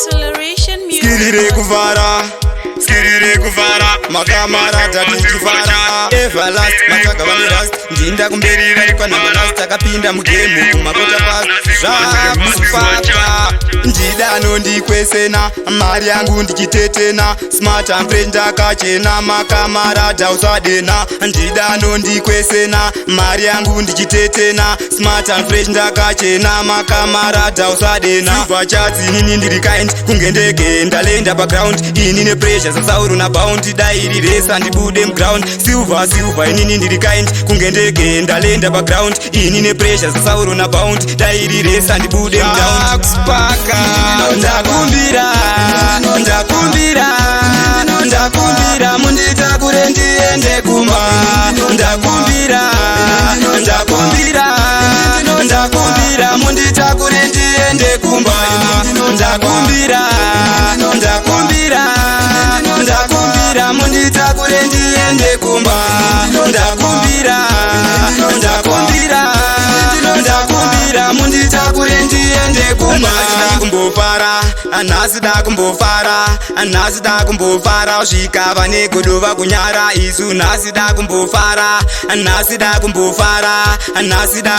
Acceleration music. Skirire kuvara makamara tatichifara everlast mataka vanerast ndinda kumberi varikwa namarast akapinda mugemu kumakota pasi zvakusufata ndidano ndikwesena mari yangu ndichitetena smart amfre ndakachena makamara tausadena ndidano ndikwesena mari yangu ndichitetena smart amfre ndakachena makamara tausadena silver charts inini ndiri kind kunge ndege ndalenda background inine pressure sasauru na bounty dairi resa ndibude mground silver inini ndiri kind kunge ndege ndalenda background inine pressure sasauru na bounty dairi resa ndibude mground spaka ndakumbira munditakure ndiende kumba ndakumbira munditakure ndiende kumba ndakumbira munditakure ndiende kumba ndakumbira munditakure ndiende kumba nasida kumbofara usvika vane godova kunyara isu nasida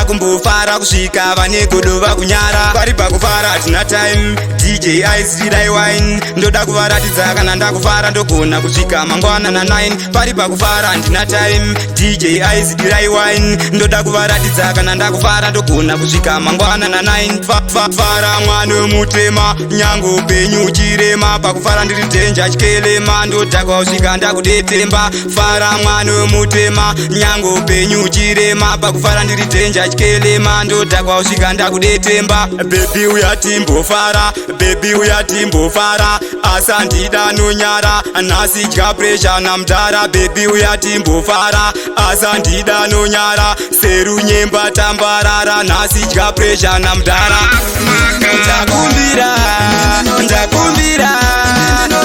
kumbofara kusvika vane godova kunyara pari pakufara tina time dj ice wine ndoda kuvaratidza kana ndakufara ndogona kusvika mangwana na 9 pari pakufara ndina time dj ice wine ndoda kuvaratidza kana ndakufara ndogona kusvika mangwana na 9 fara mwana wemutema nyango upenyu uchirema pakufara ndiri dhenja chikelema ndodhakwa usvika ndakudetemba fara mwana wemutema nyango upenyu uchirema pakufara ndiri dhenja chikelema ndodhakwa usvika ndakudetemba bebi uyatimbofara asandida nonyara nasidya presha namdara bebi uyatimbofara asandida nonyara serunyemba tambarara nasidya presha namdara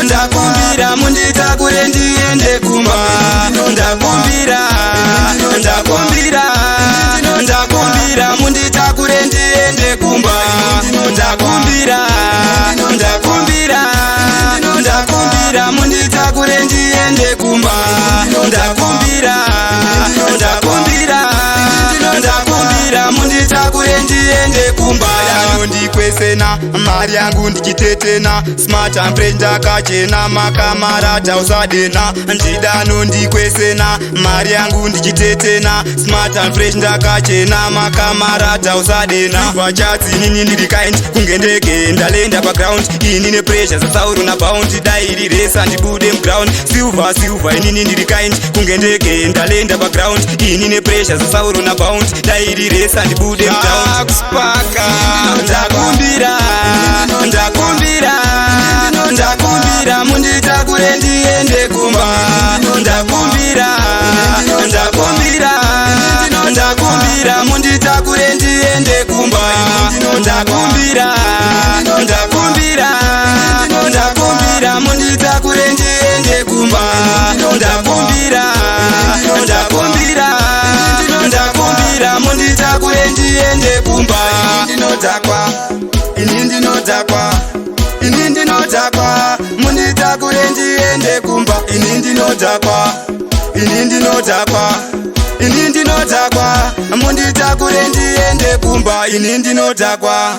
ndakumbira munditakure ndiende kumba ndakumbira munditakure ndiende kumba ndakumbira munditakure ndiende kumba ndakumbira munditakure ndiende kumba ndikwesena mari yangu ndichitetena smart amfre ndakachena makamara tausadena ndidano ndikwesena mari yangu ndichitetena smart amfre ndakachena makamara tausadena silver charts inini ndiri kind kunge ndege ndalenda background inine pressure sasauru na bounty dairi resa ndibude mground silver inini ndiri kind kunge ndege ndalenda background inine pressure sasauru na bounty dairi resa ndibude mground spaka ndakumbira munditakure ndiende kumba ndakumbira munditakure ndiende kumba ndakumbira munditakure ndiende kumba ndakumbira munditakure ndiende kumba ini ndinodhakwa munditakure ndiende kumba ini ndinodhakwa munditakure ndiende kumba ini ndinodhakwa